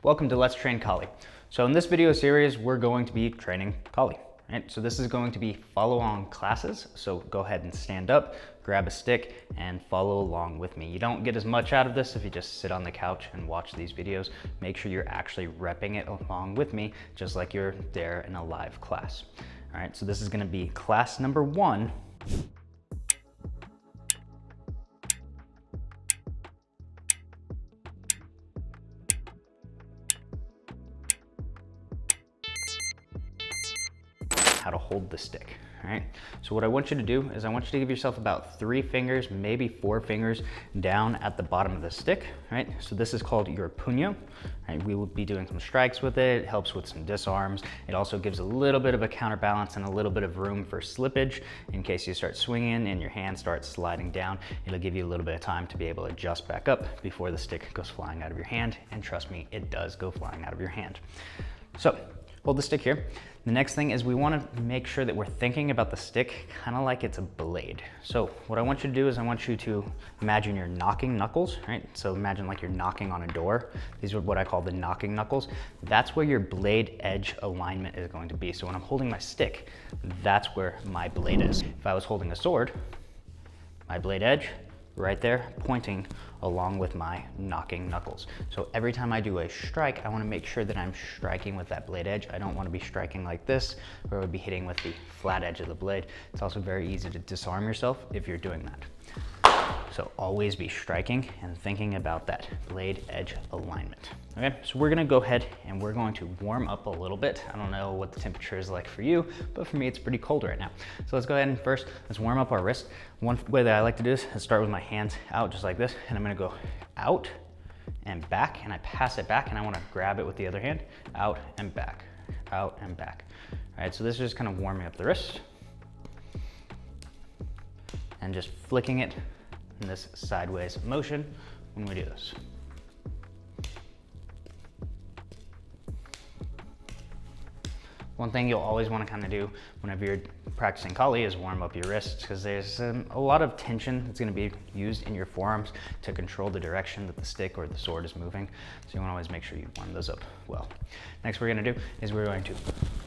Welcome to Let's Train Collie. So in this video series, we're going to be training Collie. Right? So this is going to be follow-along classes. So go ahead and stand up, grab a stick, and follow along with me. You don't get as much out of this if you just sit on the couch and watch these videos. Make sure you're actually repping it along with me, just like you're there in a live class. All right, so this is going to be class number 1. How to hold the stick. All right, so what I want you to do is I want you to give yourself about 3 fingers, maybe 4 fingers down at the bottom of the stick. Right, so this is called your puño. Right, we will be doing some strikes with it. It helps with some disarms. It also gives a little bit of a counterbalance and a little bit of room for slippage in case you start swinging and your hand starts sliding down. It'll give you a little bit of time to be able to adjust back up before the stick goes flying out of your hand. And trust me, it does go flying out of your hand. So hold the stick here. The next thing is we want to make sure that we're thinking about the stick kind of like it's a blade. So what I want you to do is I want you to imagine you're knocking knuckles, right? So imagine like you're knocking on a door. These are what I call the knocking knuckles. That's where your blade edge alignment is going to be. So when I'm holding my stick, that's where my blade is. If I was holding a sword, my blade edge right there pointing along with my knocking knuckles. So every time I do a strike, I want to make sure that I'm striking with that blade edge. I don't want to be striking like this, where I would be hitting with the flat edge of the blade. It's also very easy to disarm yourself if you're doing that. So always be striking and thinking about that blade edge alignment. Okay, so we're gonna go ahead and we're going to warm up a little bit. I don't know what the temperature is like for you, but for me it's pretty cold right now. So let's go ahead and first, let's warm up our wrist. One way that I like to do this is start with my hands out just like this, and I'm gonna go out and back, and I pass it back, and I wanna grab it with the other hand, out and back, out and back. All right, so this is just kind of warming up the wrist and just flicking it in this sideways motion when we do this. One thing you'll always want to kind of do whenever you're practicing Collie is warm up your wrists, because there's a lot of tension that's going to be used in your forearms to control the direction that the stick or the sword is moving. So you want to always make sure you warm those up well. Next we're going to do is we're going to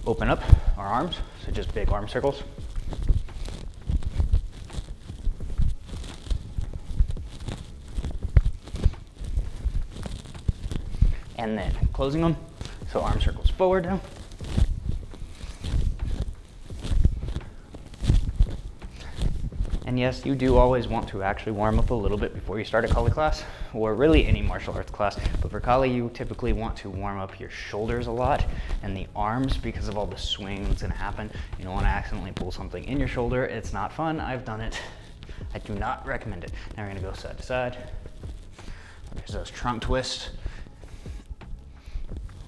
open up our arms, so just big arm circles. And then closing them, so arm circles forward now. And yes, you do always want to actually warm up a little bit before you start a Collie class, or really any martial arts class. But for Collie, you typically want to warm up your shoulders a lot and the arms because of all the swing that's gonna happen. You don't wanna accidentally pull something in your shoulder. It's not fun, I've done it. I do not recommend it. Now we're gonna go side to side. There's those trunk twists.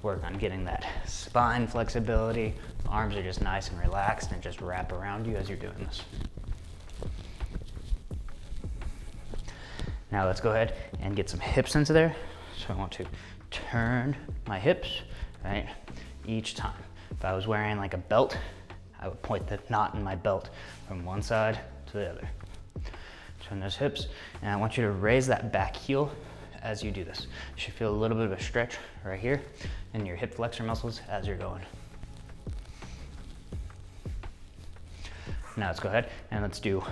Work on getting that spine flexibility. Arms are just nice and relaxed and just wrap around you as you're doing this. Now let's go ahead and get some hips into there. So I want to turn my hips, right, each time. If I was wearing like a belt, I would point the knot in my belt from one side to the other. Turn those hips, and I want you to raise that back heel as you do this. You should feel a little bit of a stretch right here in your hip flexor muscles as you're going. Now let's go ahead and let's do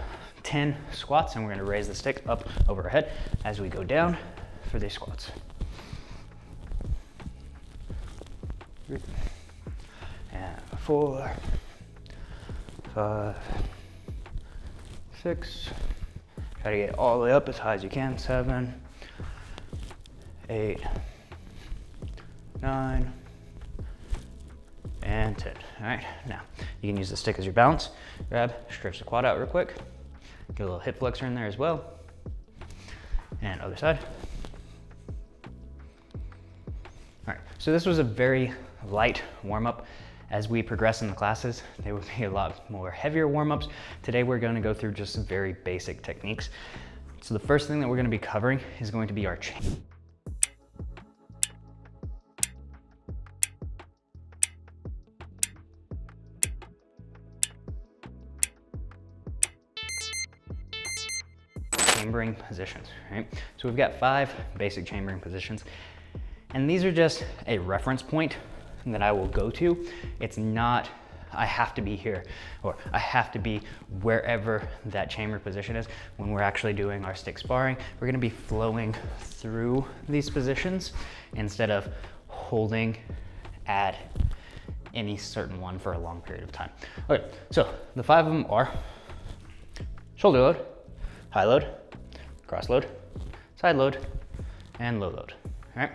10 squats, and we're gonna raise the stick up over our head as we go down for these squats. And 4, 5, 6. Try to get all the way up as high as you can. 7, 8, 9, and 10. All right, now you can use the stick as your balance. Grab, stretch the quad out real quick. Get a little hip flexor in there as well. And other side. All right, so this was a very light warm-up. As we progress in the classes, there will be a lot more heavier warm-ups. Today we're going to go through just some very basic techniques. So the first thing that we're going to be covering is going to be our chain. Chambering positions, right? So we've got 5 basic chambering positions. And these are just a reference point that I will go to. It's not, I have to be here, or I have to be wherever that chambered position is. When we're actually doing our stick sparring, we're gonna be flowing through these positions instead of holding at any certain one for a long period of time. Okay, so the 5 of them are shoulder load, high load, cross load, side load, and low load. All right,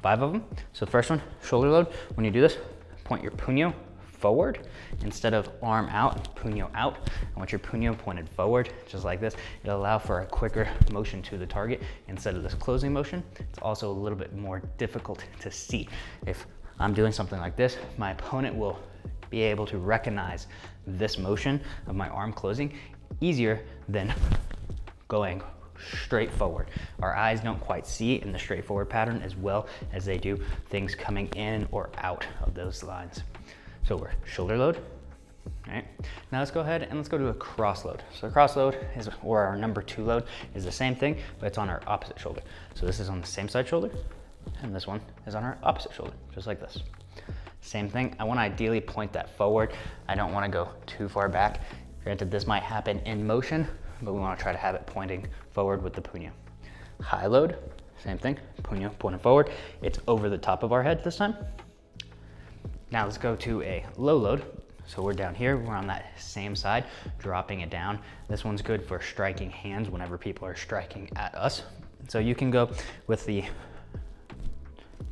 5 of them. So the first one, shoulder load. When you do this, point your puño forward instead of arm out, puño out. I want your puño pointed forward, just like this. It'll allow for a quicker motion to the target instead of this closing motion. It's also a little bit more difficult to see. If I'm doing something like this, my opponent will be able to recognize this motion of my arm closing easier than going straight forward. Our eyes don't quite see in the straightforward pattern as well as they do things coming in or out of those lines. So we're shoulder load. All right, now let's go ahead and let's go to a cross load. So a cross load is, or our number 2 load, is the same thing, but it's on our opposite shoulder. So this is on the same side shoulder, and this one is on our opposite shoulder, just like this. Same thing, I wanna ideally point that forward. I don't wanna go too far back. Granted, this might happen in motion, but we wanna try to have it pointing forward with the puño. High load, same thing, puño pointing forward. It's over the top of our head this time. Now let's go to a low load. So we're down here, we're on that same side, dropping it down. This one's good for striking hands whenever people are striking at us. So you can go with the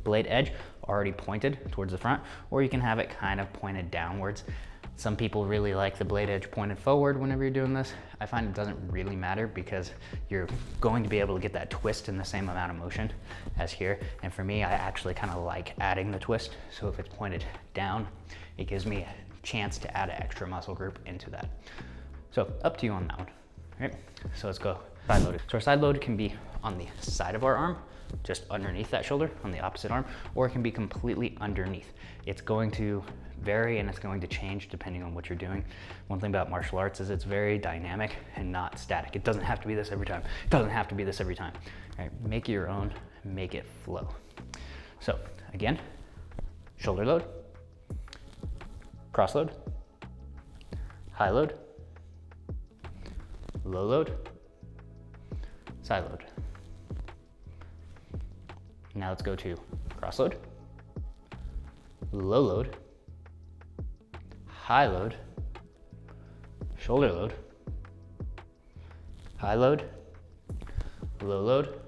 blade edge already pointed towards the front, or you can have it kind of pointed downwards. Some people really like the blade edge pointed forward whenever you're doing this. I find it doesn't really matter because you're going to be able to get that twist in the same amount of motion as here. And for me, I actually kind of like adding the twist. So if it's pointed down, it gives me a chance to add an extra muscle group into that. So up to you on that one, right? So let's go side loaded. So our side load can be on the side of our arm, just underneath that shoulder on the opposite arm, or it can be completely underneath. It's going to vary and it's going to change depending on what you're doing. One thing about martial arts is it's very dynamic and not static. It doesn't have to be this every time. It doesn't have to be this every time. All right, make it your own, make it flow. So again, shoulder load, cross load, high load, low load, side load. Now let's go to cross load, low load, high load, shoulder load, high load, low load,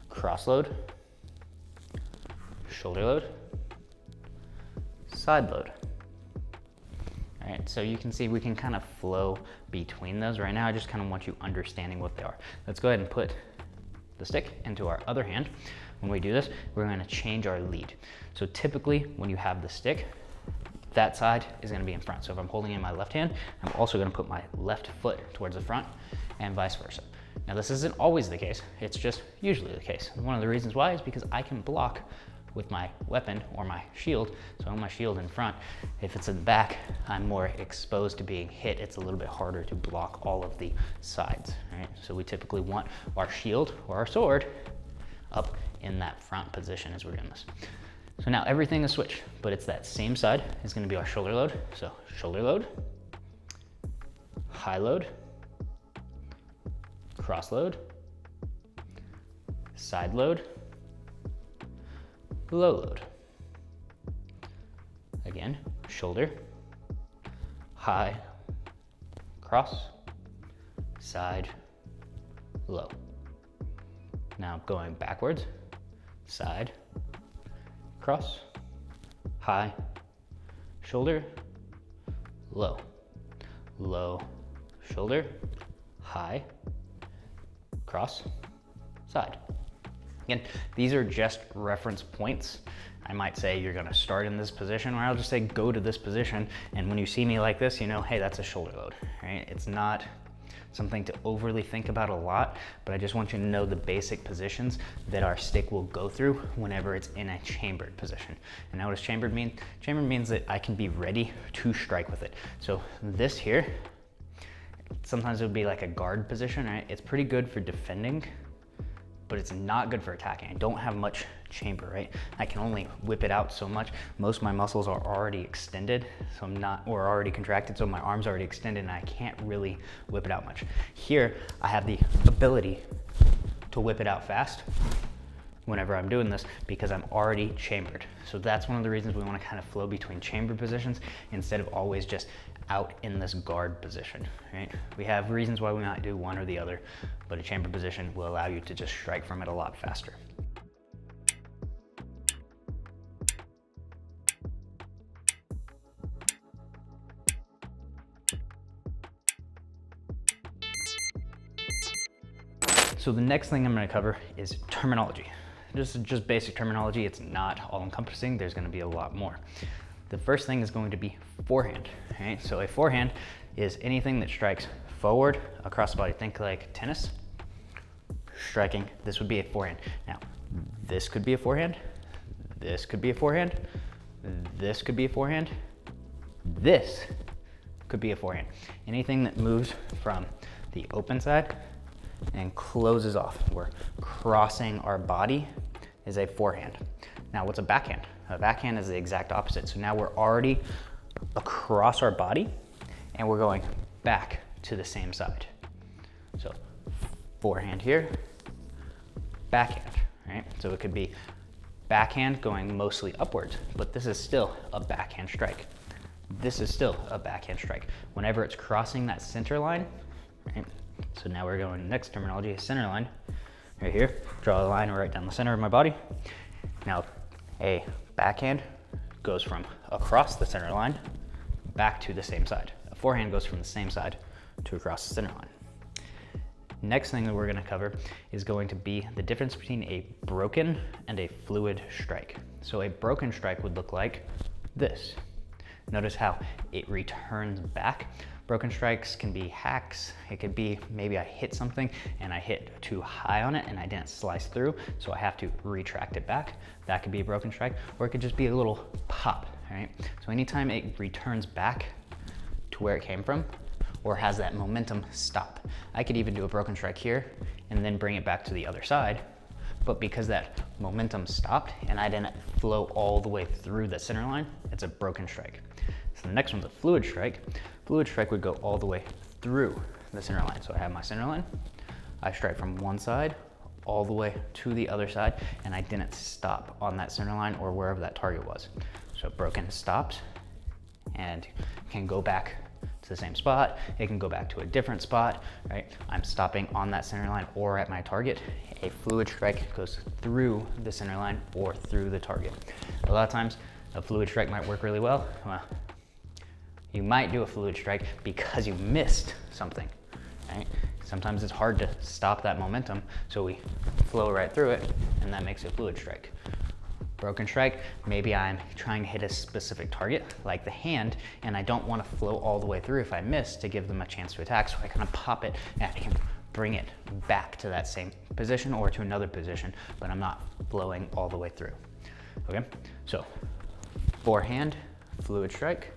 cross load, shoulder load, side load. All right, so you can see we can kind of flow between those. Right now, I just kind of want you understanding what they are. Let's go ahead and put the stick into our other hand. When we do this, we're going to change our lead. So typically when you have the stick, that side is going to be in front. So if I'm holding in my left hand, I'm also going to put my left foot towards the front and vice versa. Now this isn't always the case, it's just usually the case. And one of the reasons why is because I can block with my weapon or my shield. So I want my shield in front. If it's in the back, I'm more exposed to being hit. It's a little bit harder to block all of the sides, right? So we typically want our shield or our sword up in that front position as we're doing this. So now everything is switched, but it's that same side is gonna be our shoulder load. So shoulder load, high load, cross load, side load, low load. Again, shoulder, high, cross, side, low. Now going backwards, side, cross, high, shoulder, low, low, shoulder, high, cross, side. Again, these are just reference points. I might say you're gonna start in this position, or I'll just say go to this position, and when you see me like this, you know, hey, that's a shoulder load, right? It's not something to overly think about a lot, but I just want you to know the basic positions that our stick will go through whenever it's in a chambered position. And now what does chambered mean? Chambered means that I can be ready to strike with it. So this here, sometimes it would be like a guard position, right? It's pretty good for defending, but it's not good for attacking. I don't have much chamber, right? I can only whip it out so much. Most of my muscles are already extended, so or already contracted, so my arm's already extended and I can't really whip it out much. Here, I have the ability to whip it out fast whenever I'm doing this because I'm already chambered. So that's one of the reasons we want to kind of flow between chamber positions instead of always just out in this guard position, right? We have reasons why we might do one or the other, but a chamber position will allow you to just strike from it a lot faster. So the next thing I'm going to cover is terminology. Just basic terminology. It's not all encompassing. There's going to be a lot more. The first thing is going to be forehand. Right? So a forehand is anything that strikes forward across the body. Think like tennis. Striking, this would be a forehand. Now, this could be a forehand. This could be a forehand. This could be a forehand. This could be a forehand. Anything that moves from the open side and closes off. We're crossing our body is a forehand. Now what's a backhand? A backhand is the exact opposite. So now we're already across our body and we're going back to the same side. So forehand here, backhand, right? So it could be backhand going mostly upwards, but this is still a backhand strike. This is still a backhand strike. Whenever it's crossing that center line, right? So now we're going, next terminology is center line. Right here, draw a line right down the center of my body. Now, a backhand goes from across the center line back to the same side. A forehand goes from the same side to across the center line. Next thing that we're gonna cover is going to be the difference between a broken and a fluid strike. So a broken strike would look like this. Notice how it returns back. Broken strikes can be hacks. It could be maybe I hit something and I hit too high on it and I didn't slice through, so I have to retract it back. That could be a broken strike, or it could just be a little pop, right? So anytime it returns back to where it came from or has that momentum stop. I could even do a broken strike here and then bring it back to the other side, but because that momentum stopped and I didn't flow all the way through the center line, it's a broken strike. So the next one's a fluid strike. Fluid strike would go all the way through the center line. So I have my center line, I strike from one side all the way to the other side, and I didn't stop on that center line or wherever that target was. So broken stops and can go back to the same spot. It can go back to a different spot, right? I'm stopping on that center line or at my target. A fluid strike goes through the center line or through the target. A lot of times a fluid strike might work really well. You might do a fluid strike because you missed something, right? Sometimes it's hard to stop that momentum, so we flow right through it, and that makes a fluid strike. Broken strike, maybe I'm trying to hit a specific target, like the hand, and I don't want to flow all the way through if I miss to give them a chance to attack, so I kind of pop it, and I can bring it back to that same position or to another position, but I'm not flowing all the way through. Okay, so forehand, fluid strike.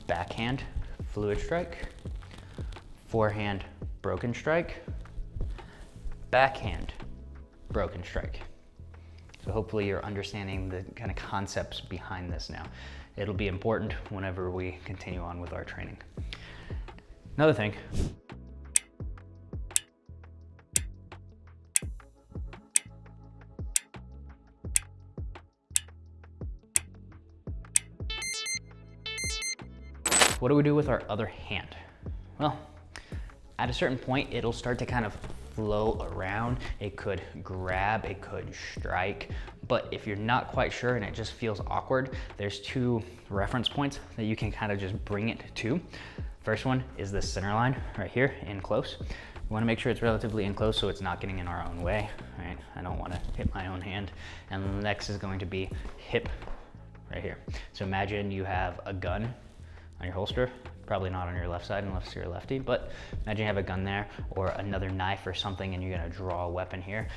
Backhand, fluid strike. Forehand, broken strike. Backhand, broken strike. So hopefully you're understanding the kind of concepts behind this now. It'll be important whenever we continue on with our training. Another thing, what do we do with our other hand? Well, at a certain point, it'll start to kind of flow around. It could grab, it could strike, but if you're not quite sure and it just feels awkward, there's two reference points that you can kind of just bring it to. First one is this center line right here, in close. We want to make sure it's relatively in close so it's not getting in our own way, right? I don't want to hit my own hand. And the next is going to be hip right here. So imagine you have a gun on your holster, probably not on your left side unless you're a lefty, but imagine you have a gun there or another knife or something and you're gonna draw a weapon here.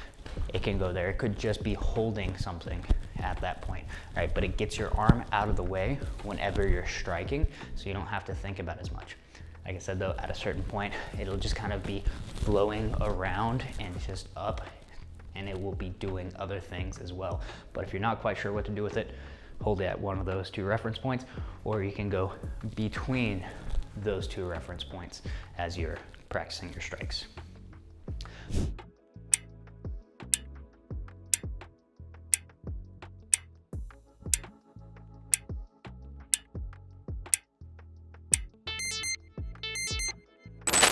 It can go there. It could just be holding something at that point, right? But it gets your arm out of the way whenever you're striking, so you don't have to think about as much. Like I said though, at a certain point, it'll just kind of be flowing around and just up and it will be doing other things as well. But if you're not quite sure what to do with it, hold it at one of those 2 reference points, or you can go between those 2 reference points as you're practicing your strikes.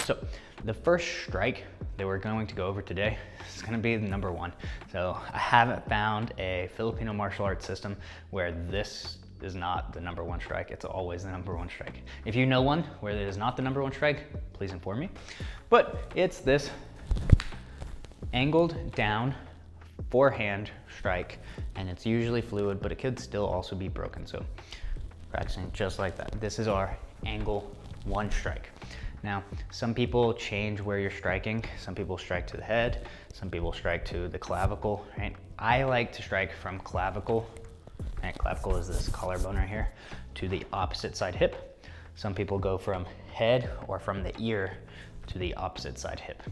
So the first strike that we're going to go over today is going to be the number 1. So I haven't found a Filipino martial arts system where this is not the number 1 strike. It's always the number 1 strike. If you know one where it is not the number 1 strike, please inform me. But it's this angled down forehand strike, and it's usually fluid, but it could still also be broken. So practicing just like that. This is our angle 1 strike. Now, some people change where you're striking. Some people strike to the head. Some people strike to the clavicle, right? I like to strike from clavicle, right? Clavicle is this collarbone right here, to the opposite side hip. Some people go from head or from the ear to the opposite side hip.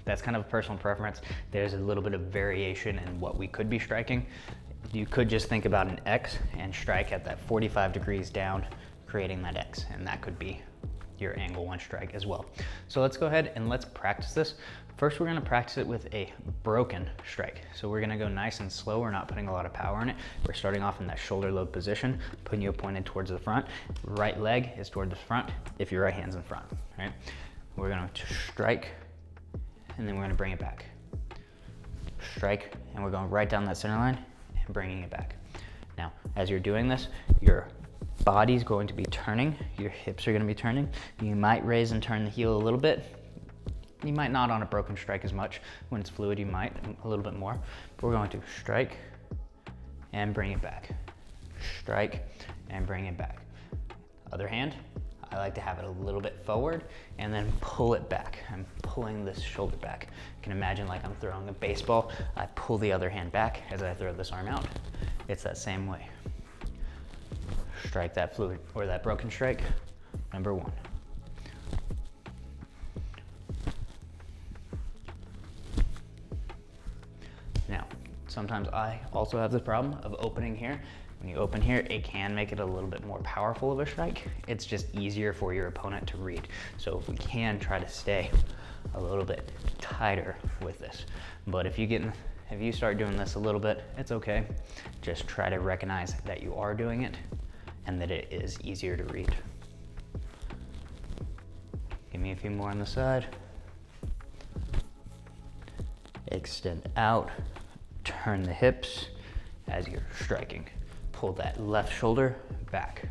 That's kind of a personal preference. There's a little bit of variation in what we could be striking. You could just think about an X and strike at that 45 degrees down, creating that X, and that could be your angle 1 strike as well. So let's go ahead and let's practice this. First, we're gonna practice it with a broken strike. So we're gonna go nice and slow. We're not putting a lot of power in it. We're starting off in that shoulder load position, putting you pointed towards the front. Right leg is toward the front if your right hand's in front, right? We're gonna strike, and then we're gonna bring it back. Strike, and we're going right down that center line and bringing it back. Now, as you're doing this, your body's going to be turning, your hips are going to be turning. You might raise and turn the heel a little bit. You might not on a broken strike as much. When it's fluid, you might a little bit more. But we're going to strike and bring it back. Strike and bring it back. Other hand, I like to have it a little bit forward and then pull it back. I'm pulling this shoulder back. You can imagine like I'm throwing a baseball. I pull the other hand back as I throw this arm out. It's that same way. Strike that fluid or that broken strike, number 1. Now, sometimes I also have this problem of opening here. When you open here, it can make it a little bit more powerful of a strike. It's just easier for your opponent to read. So if we can try to stay a little bit tighter with this. But if you start doing this a little bit, it's okay. Just try to recognize that you are doing it and that it is easier to read. Give me a few more on the side. Extend out, turn the hips as you're striking. Pull that left shoulder back.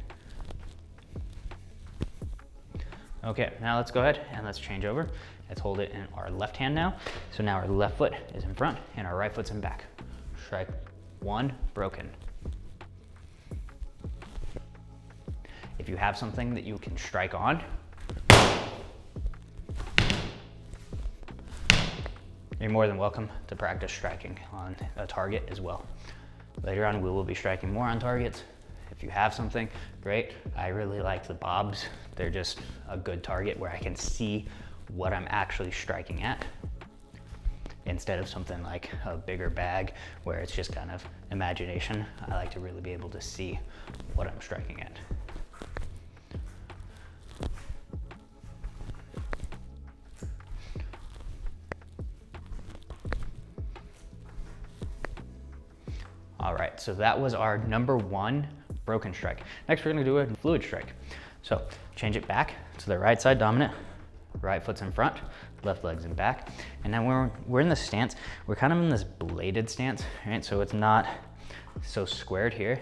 Okay, now let's go ahead and let's change over. Let's hold it in our left hand now. So now our left foot is in front and our right foot's in back. Strike 1, broken. If you have something that you can strike on, you're more than welcome to practice striking on a target as well. Later on, we will be striking more on targets. If you have something, great. I really like the bobs. They're just a good target where I can see what I'm actually striking at, instead of something like a bigger bag where it's just kind of imagination. I like to really be able to see what I'm striking at. All right, so that was our number 1 broken strike. Next, we're gonna do a fluid strike. So change it back to the right side dominant, right foot's in front, left leg's in back. And now we're in this stance, we're kind of in this bladed stance, right? So it's not so squared here.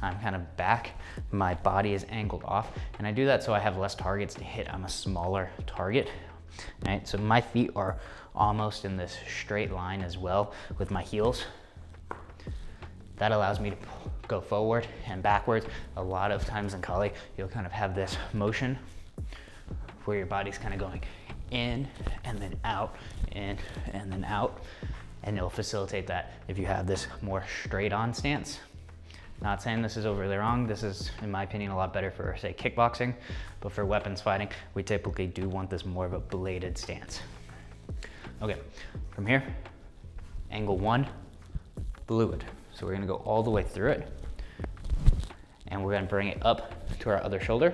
I'm kind of back, my body is angled off, and I do that so I have less targets to hit. I'm a smaller target, right? So my feet are almost in this straight line as well with my heels. That allows me to go forward and backwards. A lot of times in Kali, you'll kind of have this motion where your body's kind of going in and then out, in and then out, and it'll facilitate that if you have this more straight on stance. Not saying this is overly wrong. This is, in my opinion, a lot better for, say, kickboxing, but for weapons fighting, we typically do want this more of a bladed stance. Okay, from here, angle 1, fluid. So we're gonna go all the way through it, and we're gonna bring it up to our other shoulder,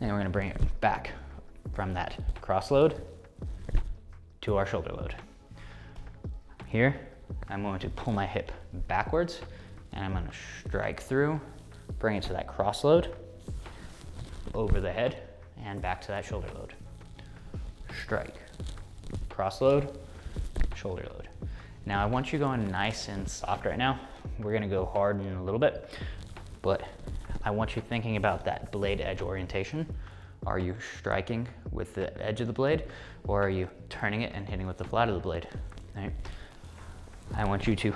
and we're gonna bring it back from that cross load to our shoulder load. Here, I'm going to pull my hip backwards, and I'm gonna strike through, bring it to that cross load, over the head, and back to that shoulder load. Strike, cross load, shoulder load. Now I want you going nice and soft right now. We're gonna go hard in a little bit, but I want you thinking about that blade edge orientation. Are you striking with the edge of the blade, or are you turning it and hitting with the flat of the blade? All right. I want you to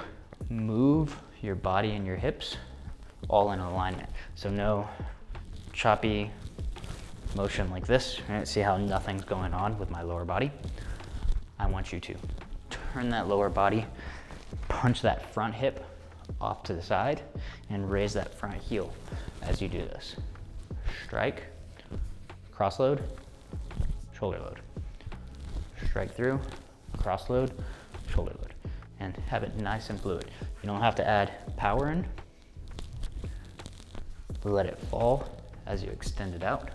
move your body and your hips all in alignment. So no choppy motion like this. Right? See how nothing's going on with my lower body? I want you to turn that lower body, punch that front hip off to the side, and raise that front heel as you do this. Strike, cross load, shoulder load. Strike through, cross load, shoulder load. And have it nice and fluid. You don't have to add power in. Let it fall as you extend it out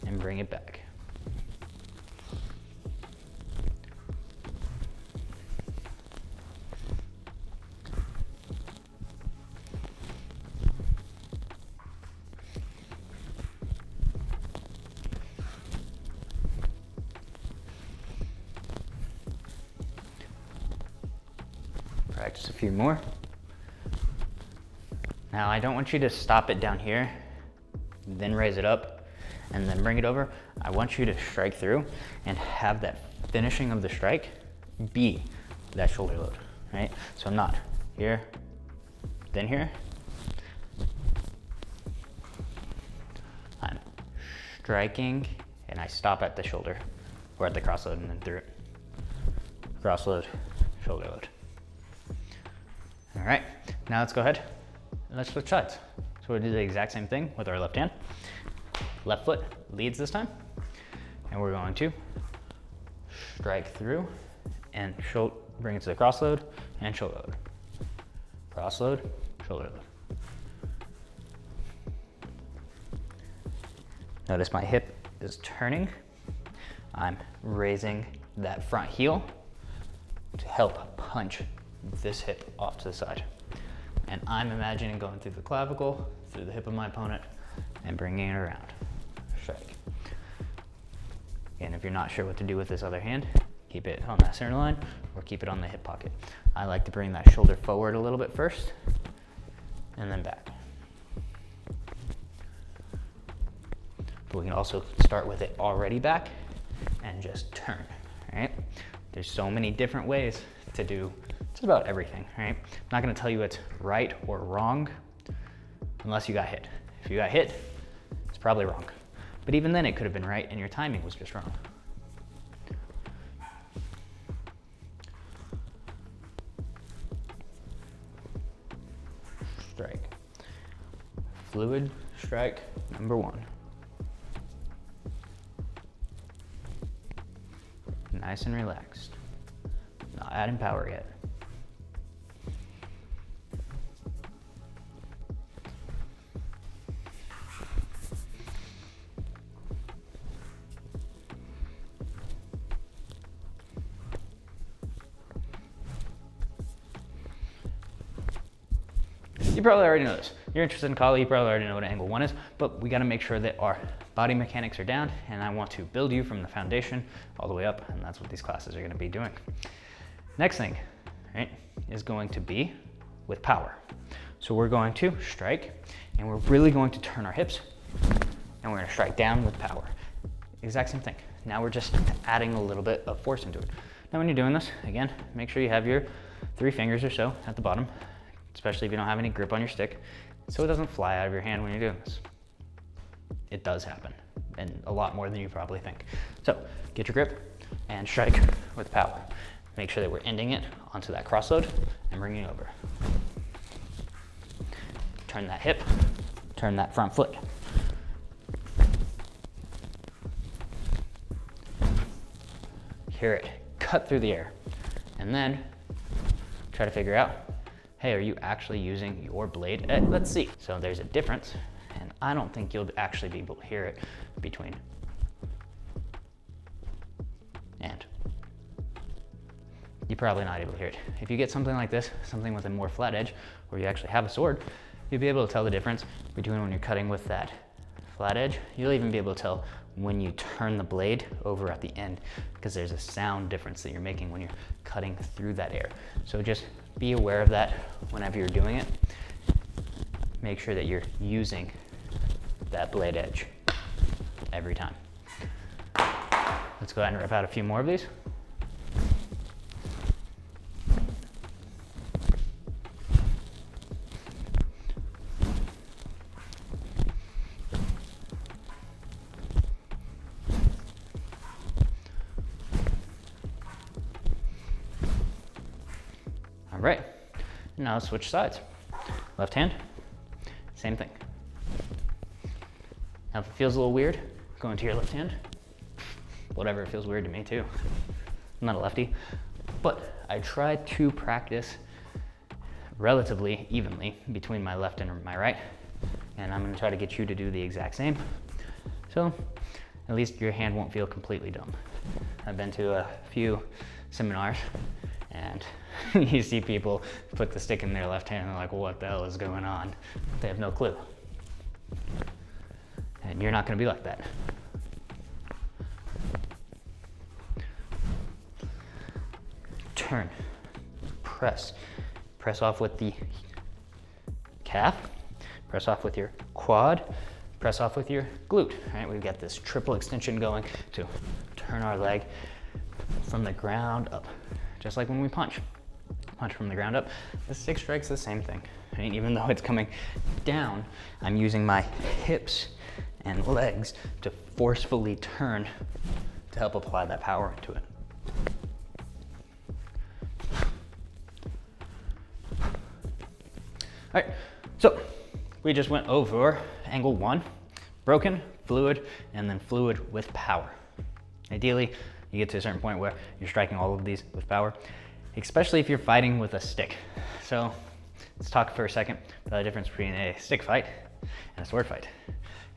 and bring it back. Practice a few more. Now I don't want you to stop it down here, then raise it up, and then bring it over. I want you to strike through and have that finishing of the strike be that shoulder load, right? So I'm not here, then here. I'm striking and I stop at the shoulder or at the cross load and then through it. Cross load, shoulder load. All right, now let's go ahead and let's switch sides. So we'll do the exact same thing with our left hand. Left foot leads this time, and we're going to strike through and bring it to the cross load and shoulder load. Cross load, shoulder load. Notice my hip is turning. I'm raising that front heel to help punch this hip off to the side. And I'm imagining going through the clavicle, through the hip of my opponent, and bringing it around. Strike. And if you're not sure what to do with this other hand, keep it on that center line or keep it on the hip pocket. I like to bring that shoulder forward a little bit first and then back. But we can also start with it already back and just turn, right? There's so many different ways to do just about everything, right? I'm not gonna tell you it's right or wrong unless you got hit. If you got hit, it's probably wrong. But even then it could have been right and your timing was just wrong. Strike. Fluid strike number 1. Nice and relaxed. Not adding power yet. You probably already know this. You're interested in Kali, you probably already know what angle 1 is, but we gotta make sure that our body mechanics are down, and I want to build you from the foundation all the way up, and that's what these classes are gonna be doing. Next thing, right, is going to be with power. So we're going to strike, and we're really going to turn our hips, and we're gonna strike down with power. Exact same thing. Now we're just adding a little bit of force into it. Now when you're doing this, again, make sure you have your 3 fingers or so at the bottom, especially if you don't have any grip on your stick, so it doesn't fly out of your hand when you're doing this. It does happen, and a lot more than you probably think. So get your grip and strike with power. Make sure that we're ending it onto that cross load and bringing it over. Turn that hip, turn that front foot. Hear it cut through the air. And then try to figure out, hey, are you actually using your blade? Let's see. So there's a difference, and I don't think you'll actually be able to hear it between and. You're probably not able to hear it. If you get something like this, something with a more flat edge, or you actually have a sword, you'll be able to tell the difference between when you're cutting with that flat edge. You'll even be able to tell when you turn the blade over at the end, because there's a sound difference that you're making when you're cutting through that air. So just be aware of that whenever you're doing it. Make sure that you're using that blade edge every time. Let's go ahead and rip out a few more of these. All right, now let's switch sides. Left hand, same thing. Now if it feels a little weird, go into your left hand. Whatever, it feels weird to me too. I'm not a lefty, but I try to practice relatively evenly between my left and my right, and I'm gonna try to get you to do the exact same. So at least your hand won't feel completely dumb. I've been to a few seminars, and you see people put the stick in their left hand and they're like, what the hell is going on? They have no clue. And you're not gonna be like that. Turn, press. Press off with the calf, press off with your quad, press off with your glute. All right, we've got this triple extension going to turn our leg from the ground up. Just like when we punch from the ground up. The stick strike's the same thing. Right? Even though it's coming down, I'm using my hips and legs to forcefully turn to help apply that power into it. All right, so we just went over angle 1, broken, fluid, and then fluid with power. Ideally, you get to a certain point where you're striking all of these with power, especially if you're fighting with a stick. So let's talk for a second about the difference between a stick fight and a sword fight.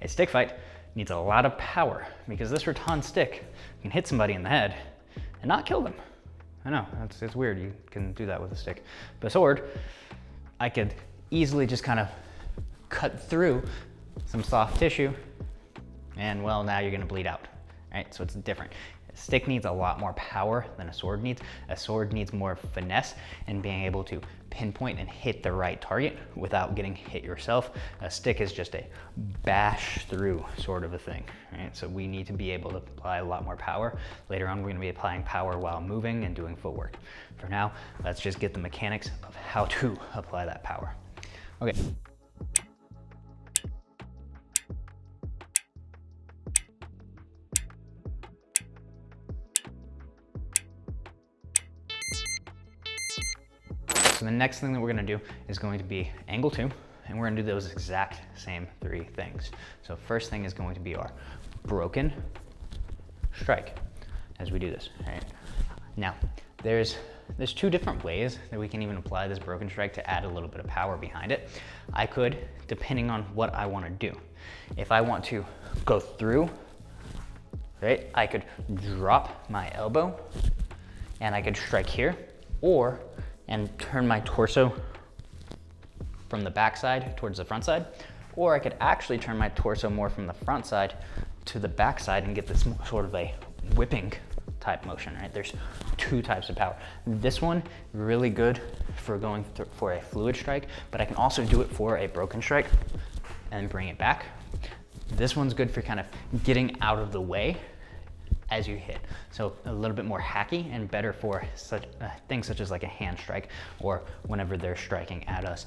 A stick fight needs a lot of power because this rattan stick can hit somebody in the head and not kill them. I know, it's weird, you can do that with a stick. But a sword, I could easily just kind of cut through some soft tissue and well, now you're gonna bleed out, right? So it's different. A stick needs a lot more power than a sword needs. A sword needs more finesse and being able to pinpoint and hit the right target without getting hit yourself. A stick is just a bash through sort of a thing, right? So we need to be able to apply a lot more power. Later on, we're gonna be applying power while moving and doing footwork. For now, let's just get the mechanics of how to apply that power. Okay. So the next thing that we're gonna do is going to be angle 2, and we're gonna do those exact same 3 things. So first thing is going to be our broken strike as we do this, all right? Now, there's 2 different ways that we can even apply this broken strike to add a little bit of power behind it. I could, depending on what I want to do. If I want to go through, right, I could drop my elbow and I could strike here, and turn my torso from the back side towards the front side, or I could actually turn my torso more from the front side to the back side and get this sort of a whipping type motion, right? There's 2 types of power. This one, really good for going for a fluid strike, but I can also do it for a broken strike and bring it back. This one's good for kind of getting out of the way as you hit. So a little bit more hacky and better for such things such as like a hand strike, or whenever they're striking at us,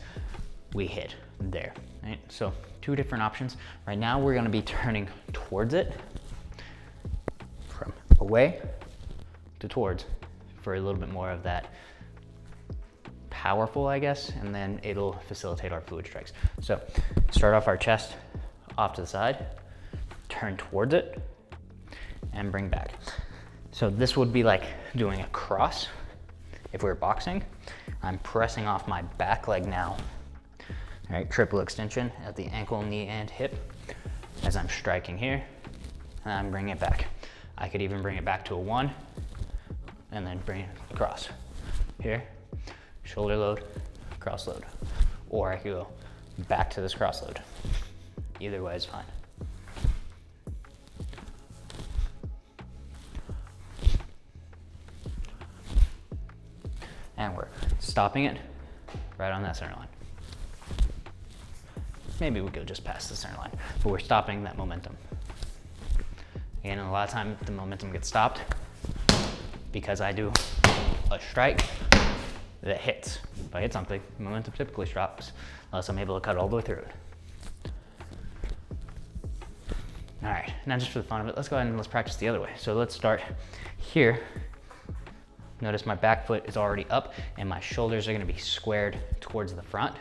we hit there, right? So 2 different options. Right now, we're gonna be turning towards it, from away to towards, for a little bit more of that powerful, I guess, and then it'll facilitate our fluid strikes. So start off our chest off to the side, turn towards it, and bring back. So this would be like doing a cross If we're boxing, I'm pressing off my back leg now. All right, triple extension at the ankle, knee, and hip as I'm striking here, and I'm bringing it back. I could even bring it back to a 1, and then bring it across. Here, shoulder load, cross load. Or I could go back to this cross load. Either way is fine. And we're stopping it right on that center line. Maybe we go just past the center line, but we're stopping that momentum. Again, a lot of time the momentum gets stopped because I do a strike that hits. If I hit something, momentum typically drops unless I'm able to cut all the way through it. All right, now just for the fun of it, let's go ahead and let's practice the other way. So let's start here. Notice my back foot is already up and my shoulders are gonna be squared towards the front.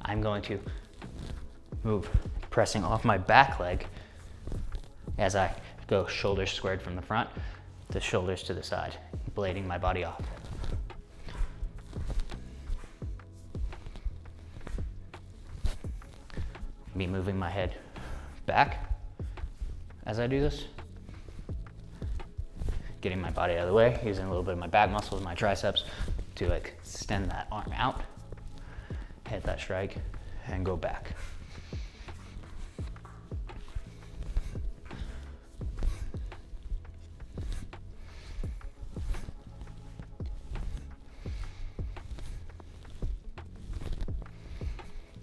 I'm going to move, pressing off my back leg as I go shoulders squared from the front to shoulders to the side, blading my body off. Be moving my head back as I do this. Getting my body out of the way, using a little bit of my back muscles, my triceps to extend that arm out, hit that strike, and go back.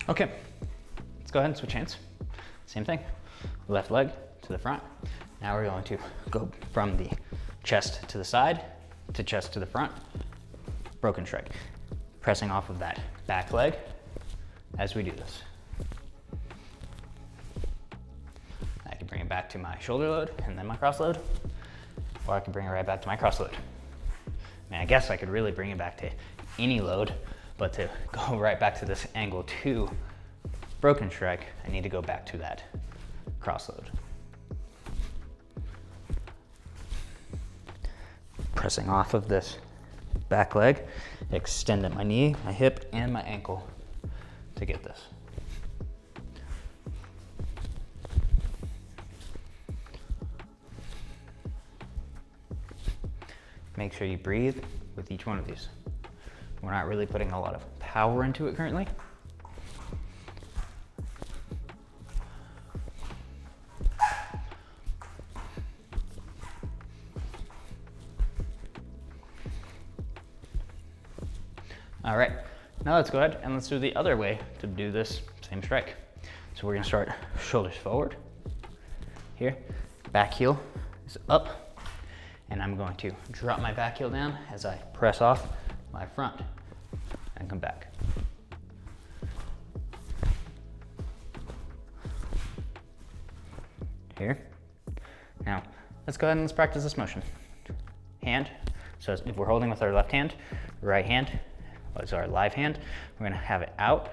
Okay, let's go ahead and switch hands. Same thing, left leg to the front. Now we're going to go from the chest to the side to chest to the front, broken strike. Pressing off of that back leg as we do this. I can bring it back to my shoulder load and then my cross load, or I can bring it right back to my cross load. I guess I could really bring it back to any load, but to go right back to this angle 2 broken strike, I need to go back to that cross load. Pressing off of this back leg, extend at my knee, my hip, and my ankle to get this. Make sure you breathe with each one of these. We're not really putting a lot of power into it currently. All right, now let's go ahead and let's do the other way to do this same strike. So we're gonna start shoulders forward. Here, back heel is up, and I'm going to drop my back heel down as I press off my front and come back. Here. Now, let's go ahead and let's practice this motion. Hand, so if we're holding with our left hand, right hand is our live hand. We're gonna have it out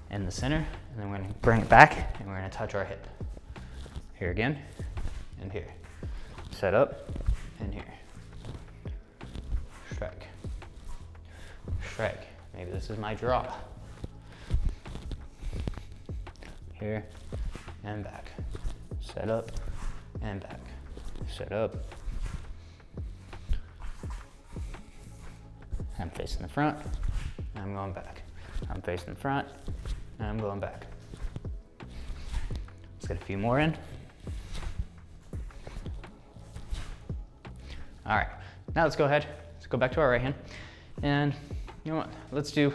in the center, and then we're gonna bring it back, and we're gonna touch our hip. Here again, and here. Set up, and here. Strike. Strike. Maybe this is my draw. Here, and back. Set up, and back. Set up. I'm facing the front, and I'm going back. I'm facing the front, and I'm going back. Let's get a few more in. All right, now let's go ahead. Let's go back to our right hand. And you know what? Let's do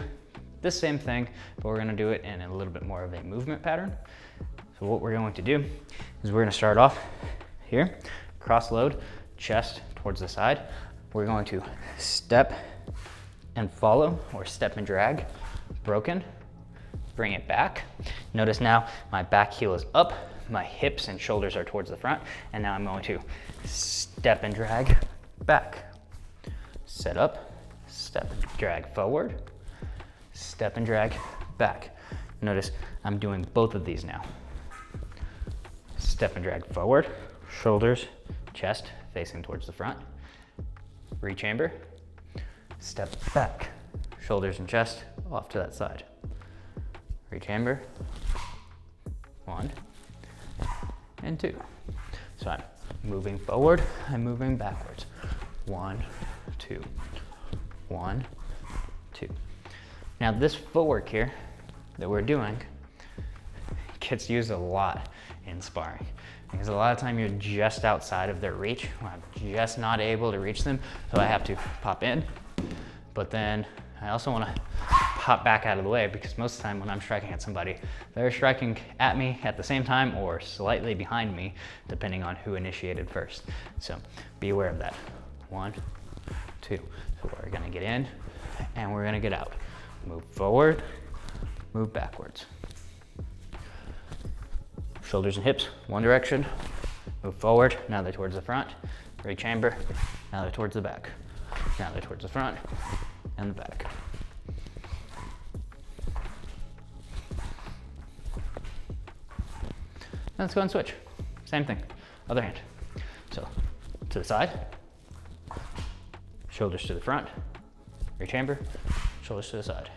this same thing, but we're gonna do it in a little bit more of a movement pattern. So what we're going to do is we're gonna start off here, cross load, chest towards the side. We're going to step and follow, or step and drag, broken, bring it back. Notice now my back heel is up, my hips and shoulders are towards the front, and now I'm going to step and drag back. Set up, step and drag forward, step and drag back. Notice I'm doing both of these now. Step and drag forward, shoulders, chest facing towards the front, rechamber, step back, shoulders and chest off to that side. Rechamber, 1 and 2. So I'm moving forward, I'm moving backwards. 1, 2, 1, 2. Now this footwork here that we're doing gets used a lot in sparring because a lot of time you're just outside of their reach. I'm just not able to reach them, so I have to pop in, but then I also want to pop back out of the way because most of the time when I'm striking at somebody, they're striking at me at the same time or slightly behind me, depending on who initiated first. So be aware of that. 1, 2. So we're gonna get in and we're gonna get out. Move forward, move backwards. Shoulders and hips, one direction. Move forward, now they're towards the front. Rechamber, now they're towards the back. Now they're towards the front and the back. Let's go and switch. Same thing, other hand. So to the side, shoulders to the front, rechamber, shoulders to the side.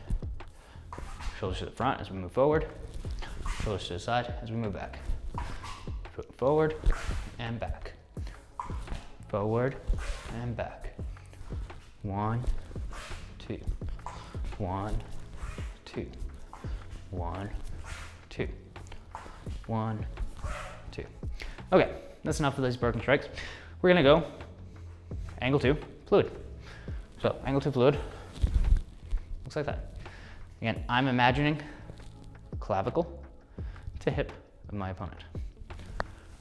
Shoulders to the front as we move forward, shoulders to the side as we move back. Foot forward and back. Forward and back. 1, 2. 1, 2. 1, 2. 1, 2. Okay, that's enough of those broken strikes. We're gonna go angle 2, fluid. So angle 2 fluid, looks like that. Again, I'm imagining clavicle to hip of my opponent.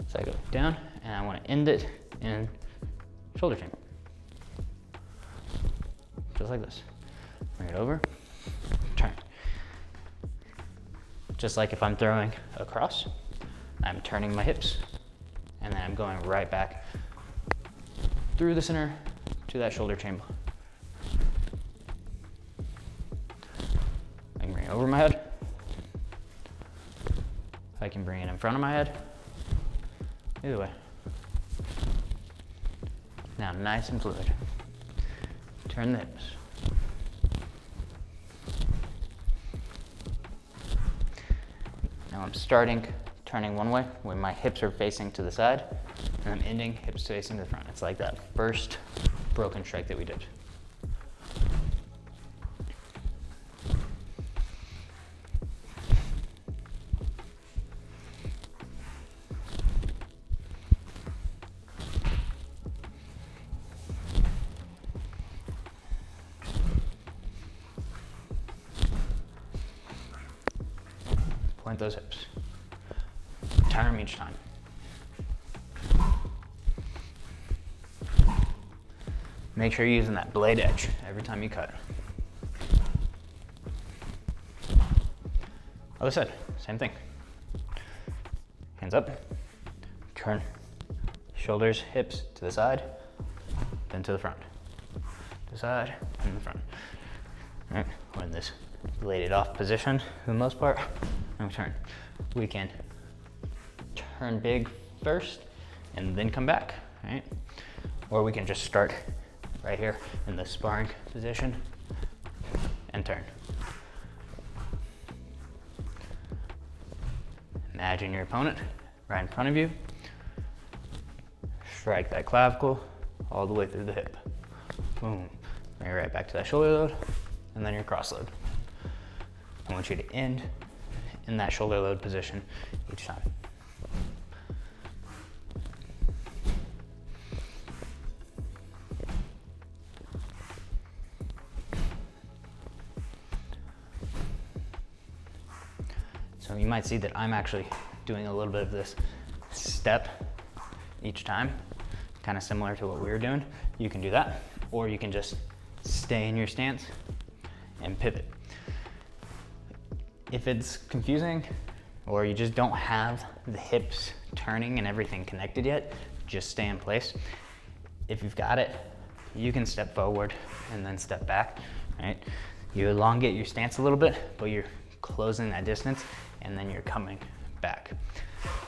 So I go down and I want to end it in shoulder chamber. Just like this. Bring it over, turn. Just like if I'm throwing across, I'm turning my hips and then I'm going right back through the center to that shoulder chamber. I can bring it over my head. I can bring it in front of my head. Either way. Now nice and fluid. Turn the hips. Now I'm starting turning one way when my hips are facing to the side, and I'm ending hips facing to the front. It's like that first broken strike that we did. Point those hips. Turn them each time. Make sure you're using that blade edge every time you cut. Other side, same thing. Hands up, turn, shoulders, hips to the side, then to the front. To the side, and the front. All right, we're in this bladed off position for the most part. And we turn. We can turn big first and then come back, right? Or we can just start right here in the sparring position and turn. Imagine your opponent right in front of you. Strike that clavicle all the way through the hip. Boom. Bring it right back to that shoulder load and then your cross load. I want you to end in that shoulder load position each time. So you might see that I'm actually doing a little bit of this step each time, kind of similar to what we were doing. You can do that, or you can just stay in your stance and pivot. If it's confusing or you just don't have the hips turning and everything connected yet, just stay in place. If you've got it, you can step forward and then step back, right? You elongate your stance a little bit, but you're closing that distance and then you're coming back.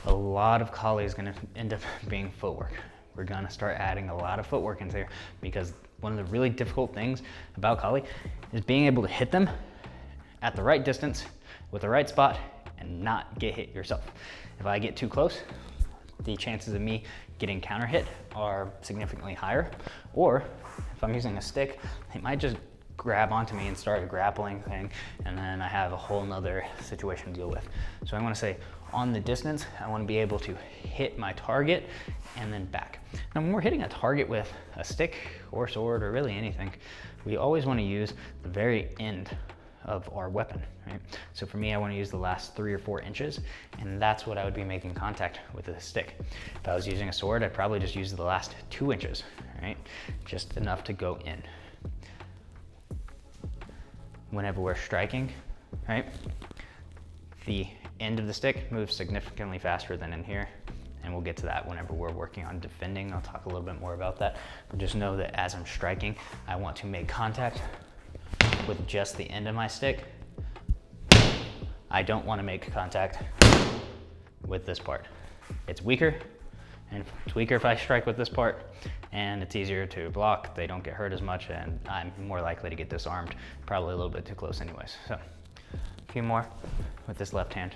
A lot of Kali is gonna end up being footwork. We're gonna start adding a lot of footwork into here because one of the really difficult things about Kali is being able to hit them at the right distance with the right spot and not get hit yourself. If I get too close, the chances of me getting counter hit are significantly higher. Or if I'm using a stick, it might just grab onto me and start a grappling thing, and then I have a whole nother situation to deal with. So I want to say on the distance, I want to be able to hit my target and then back. Now when we're hitting a target with a stick or sword or really anything, we always want to use the very end of our weapon, right? So for me, I want to use the last 3 or 4 inches, and that's what I would be making contact with the stick. If I was using a sword, I'd probably just use the last 2 inches, right? Just enough to go in. Whenever we're striking, right, the end of the stick moves significantly faster than in here, and we'll get to that whenever we're working on defending. I'll talk a little bit more about that, but just know that as I'm striking, I want to make contact with just the end of my stick. I don't want to make contact with this part. It's weaker, and it's weaker if I strike with this part, and it's easier to block. They don't get hurt as much, and I'm more likely to get disarmed, probably a little bit too close anyways. So a few more with this left hand.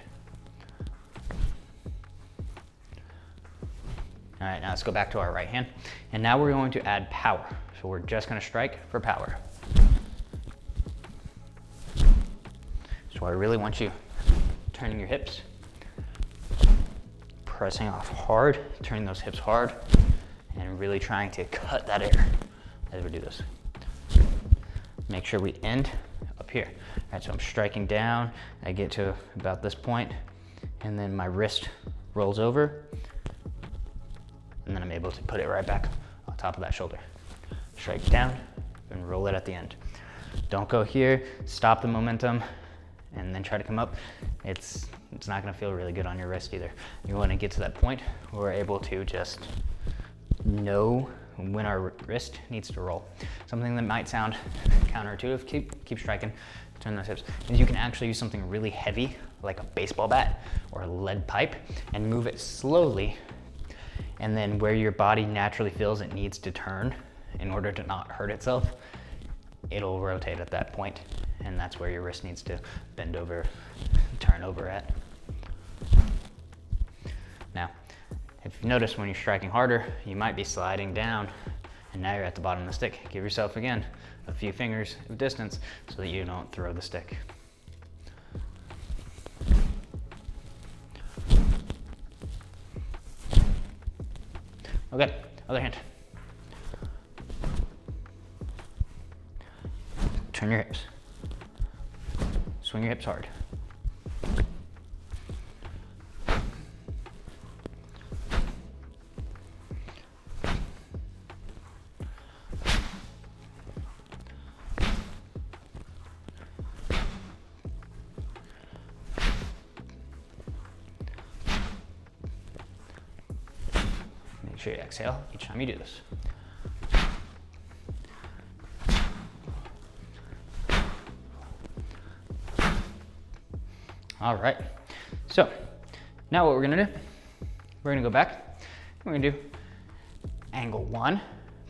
All right, now let's go back to our right hand. And now we're going to add power. So we're just gonna strike for power. So I really want you turning your hips, pressing off hard, turning those hips hard, and really trying to cut that air as we do this. Make sure we end up here. All right, so I'm striking down, I get to about this point, and then my wrist rolls over, and then I'm able to put it right back on top of that shoulder. Strike down and roll it at the end. Don't go here, stop the momentum, and then try to come up. It's not gonna feel really good on your wrist either. You wanna get to that point where we're able to just know when our wrist needs to roll. Something that might sound counterintuitive, keep striking, turn those hips. And you can actually use something really heavy, like a baseball bat or a lead pipe, and move it slowly. And then where your body naturally feels it needs to turn in order to not hurt itself, it'll rotate at that point, and that's where your wrist needs to bend over, turn over at. Now, if you notice when you're striking harder, you might be sliding down, and now you're at the bottom of the stick. Give yourself, again, a few fingers of distance so that you don't throw the stick. Okay, other hand. Turn your hips. Swing your hips hard. Make sure you exhale each time you do this. All right, so now what we're gonna do, we're gonna go back, we're gonna do angle 1,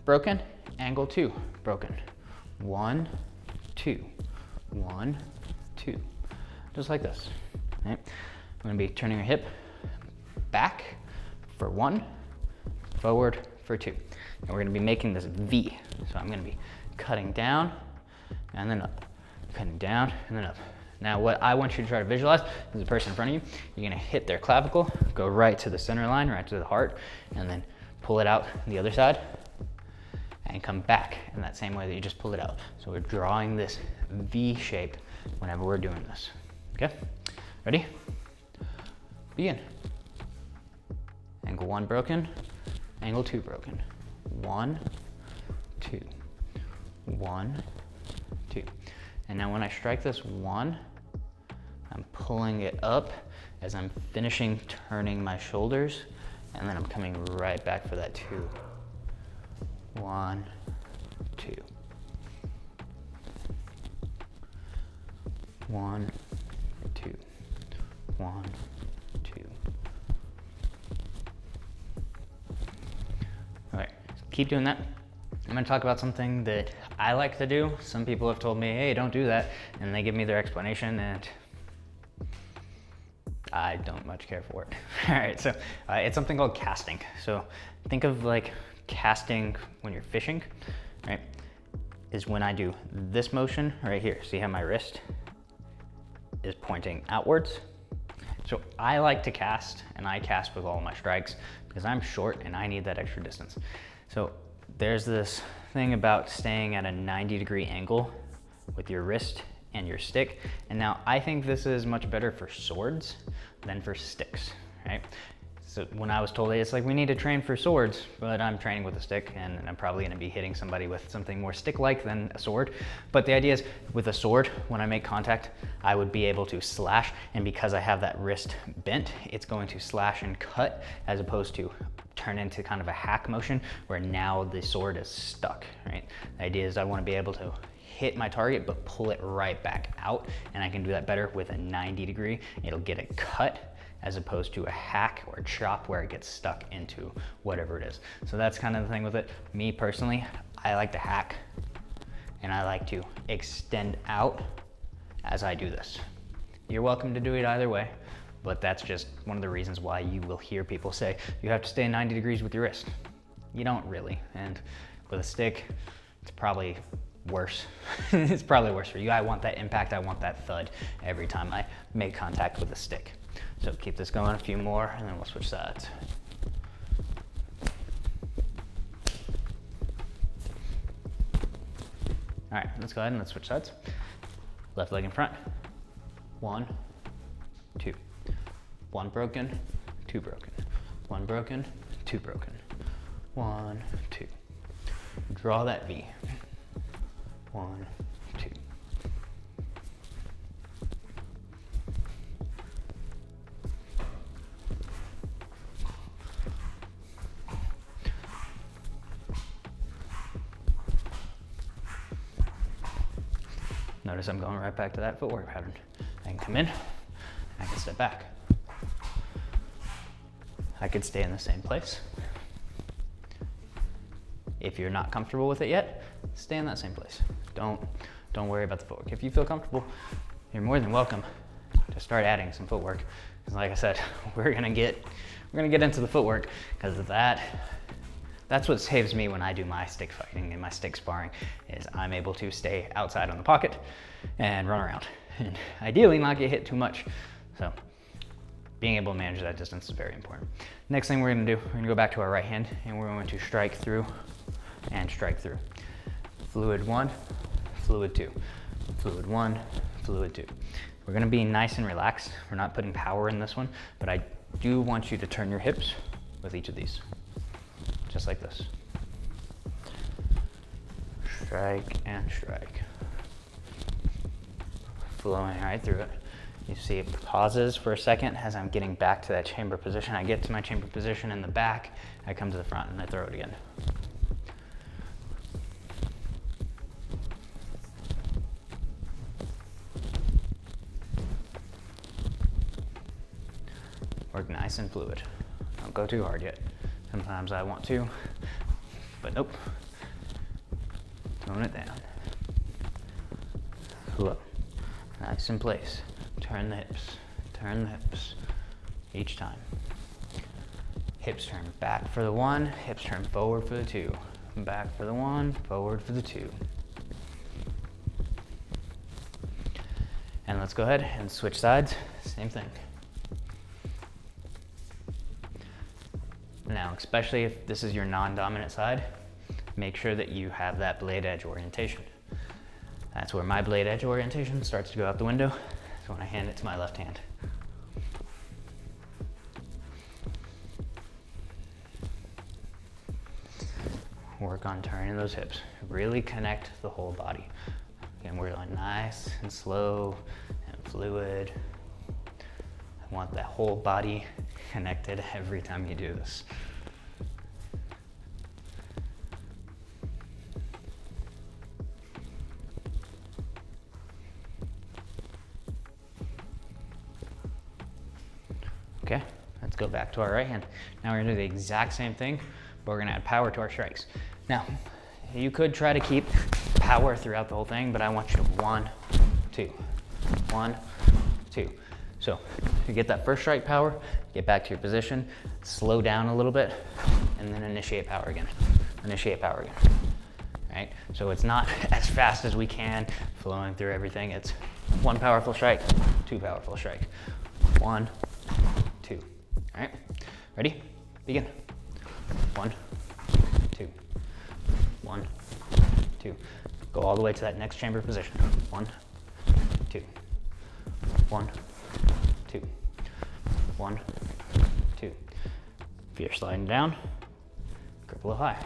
broken, angle 2, broken. 1, 2, 1, 2, just like this, right? We're gonna be turning our hip back for 1, forward for 2. And we're gonna be making this V. So I'm gonna be cutting down and then up, cutting down and then up. Now what I want you to try to visualize is the person in front of you. You're gonna hit their clavicle, go right to the center line, right to the heart, and then pull it out the other side and come back in that same way that you just pulled it out. So we're drawing this V shape whenever we're doing this, okay? Ready? Begin. Angle 1 broken, angle 2 broken. 1, 2, 1, 2. And now when I strike this 1, I'm pulling it up as I'm finishing turning my shoulders, and then I'm coming right back for that 2. 1, 2. 1, 2. 1, 2. All right, so keep doing that. I'm gonna talk about something that I like to do. Some people have told me, hey, don't do that. And they give me their explanation and I don't much care for it. All right, so it's something called casting. So think of like casting when you're fishing, right? Is when I do this motion right here. See how my wrist is pointing outwards? So I like to cast, and I cast with all my strikes because I'm short and I need that extra distance. So there's this thing about staying at a 90-degree angle with your wrist and your stick. And now I think this is much better for swords than for sticks, right? So when I was told it's like, we need to train for swords, but I'm training with a stick and I'm probably gonna be hitting somebody with something more stick-like than a sword. But the idea is with a sword, when I make contact, I would be able to slash, and because I have that wrist bent, it's going to slash and cut as opposed to turn into kind of a hack motion where now the sword is stuck, right? The idea is I wanna be able to hit my target, but pull it right back out. And I can do that better with a 90-degree. It'll get it cut as opposed to a hack or a chop where it gets stuck into whatever it is. So that's kind of the thing with it. Me personally, I like to hack and I like to extend out as I do this. You're welcome to do it either way, but that's just one of the reasons why you will hear people say, you have to stay 90 degrees with your wrist. You don't really, and with a stick, it's probably worse. It's probably worse for you. I want that impact, I want that thud every time I make contact with a stick. So keep this going, a few more, and then we'll switch sides. All right, let's go ahead and let's switch sides. Left leg in front. 1, 2. 1 broken, 2 broken. 1 broken, 2 broken. 1, 2. Draw that V. 1, 2. Notice I'm going right back to that footwork pattern. I can come in, I can step back. I could stay in the same place. If you're not comfortable with it yet, stay in that same place. Don't worry about the footwork. If you feel comfortable, you're more than welcome to start adding some footwork. Because like I said, we're gonna get into the footwork because that's what saves me when I do my stick fighting and my stick sparring, is I'm able to stay outside on the pocket and run around. And ideally not get hit too much. So being able to manage that distance is very important. Next thing we're gonna do, we're gonna go back to our right hand and we're going to strike through and strike through. Fluid 1, fluid 2. Fluid 1, fluid 2. We're gonna be nice and relaxed. We're not putting power in this one, but I do want you to turn your hips with each of these. Just like this. Strike and strike. Flowing right through it. You see it pauses for a second as I'm getting back to that chamber position. I get to my chamber position in the back, I come to the front and I throw it again. Work nice and fluid. Don't go too hard yet. Sometimes I want to, but nope. Tone it down. Flow. Nice in place. Turn the hips each time. Hips turn back for the 1, hips turn forward for the 2. Back for the 1, forward for the 2. And let's go ahead and switch sides, same thing. Now, especially if this is your non-dominant side, make sure that you have that blade edge orientation. That's where my blade edge orientation starts to go out the window. So when I hand it to my left hand. Work on turning those hips. Really connect the whole body. Again, we're going nice and slow and fluid. I want that whole body connected every time you do this. Okay, let's go back to our right hand. Now we're gonna do the exact same thing, but we're gonna add power to our strikes. Now, You could try to keep power throughout the whole thing, but I want you to 1, 2, 1, 2. So you get that first strike power, get back to your position, slow down a little bit, and then initiate power again. Initiate power again. All right? So it's not as fast as we can, flowing through everything. It's 1 powerful strike, 2 powerful strike. 1, 2. All right? Ready? Begin. 1, 2. 1, 2. Go all the way to that next chamber position. 1, 2. 1, 2. 1, 2. If you're sliding down, grip a little high.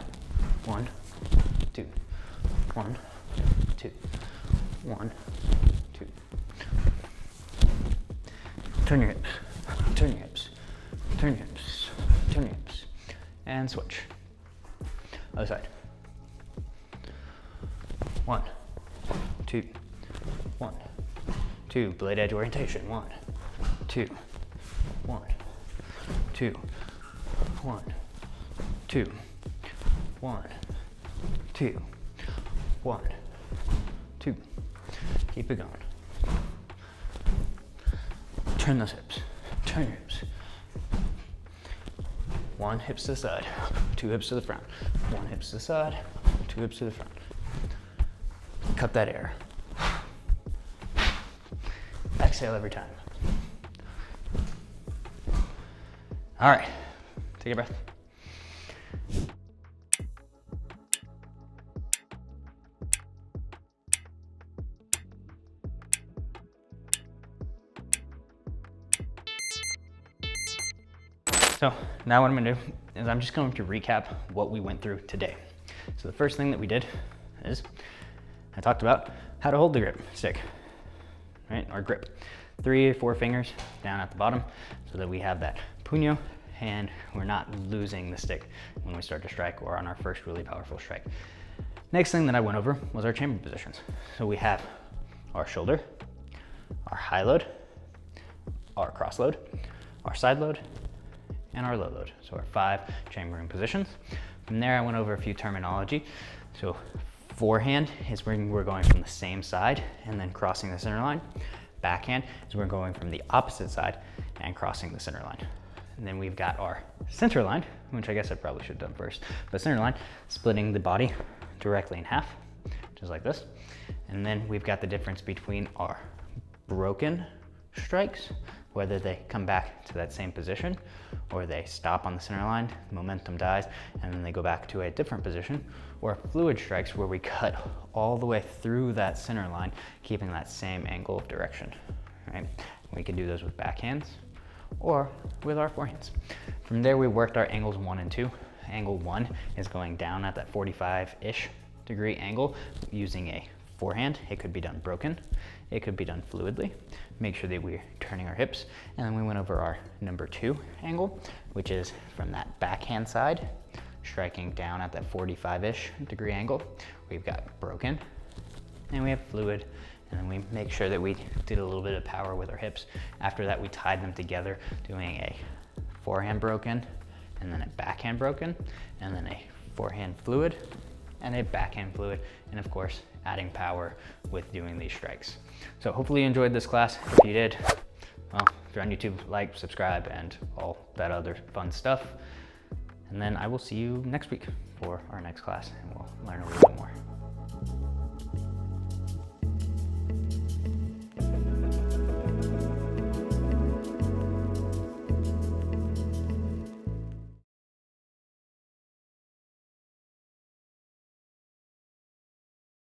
1, 2. 1, 2. 1, 2. Turn your hips. Turn your hips. Turn your hips. Turn your hips. And switch. Other side. 1, 2. 1, 2. Blade edge orientation. 1, 2. 1, 2. 1, 2. 1, 2. 1, 2. Keep it going. Turn those hips. Turn your hips. 1 hips to the side, 2 hips to the front. 1 hips to the side, 2 hips to the front. Cut that air. Exhale every time. All right, take a breath. So now what I'm gonna do is I'm just going to recap what we went through today. So the first thing that we did is I talked about how to hold the grip stick, right? Our grip. 3 or 4 fingers down at the bottom so that we have that puño and we're not losing the stick when we start to strike or on our first really powerful strike. Next thing that I went over was our chamber positions. So we have our shoulder, our high load, our cross load, our side load, and our low load. So our 5 chambering positions. From there, I went over a few terminology. So forehand is when we're going from the same side and then crossing the center line. Backhand is we're going from the opposite side and crossing the center line. And then we've got our center line, which I guess I probably should have done first, but center line, splitting the body directly in half, just like this. And then we've got the difference between our broken strikes, whether they come back to that same position or they stop on the center line, momentum dies, and then they go back to a different position, or fluid strikes where we cut all the way through that center line, keeping that same angle of direction, right? We can do those with backhands or with our forehands. From there, we worked our angles 1 and 2. Angle 1 is going down at that 45-ish degree angle using a forehand. It could be done broken. It could be done fluidly. Make sure that we're turning our hips. And then we went over our number 2 angle, which is from that backhand side, striking down at that 45-ish degree angle. We've got broken, and we have fluid, and then we make sure that we did a little bit of power with our hips. After that, we tied them together, doing a forehand broken, and then a backhand broken, and then a forehand fluid, and a backhand fluid, and of course, adding power with doing these strikes. So hopefully you enjoyed this class. If you did, well, if you're on YouTube, like, subscribe, and all that other fun stuff. And then I will see you next week for our next class, and we'll learn a little bit more.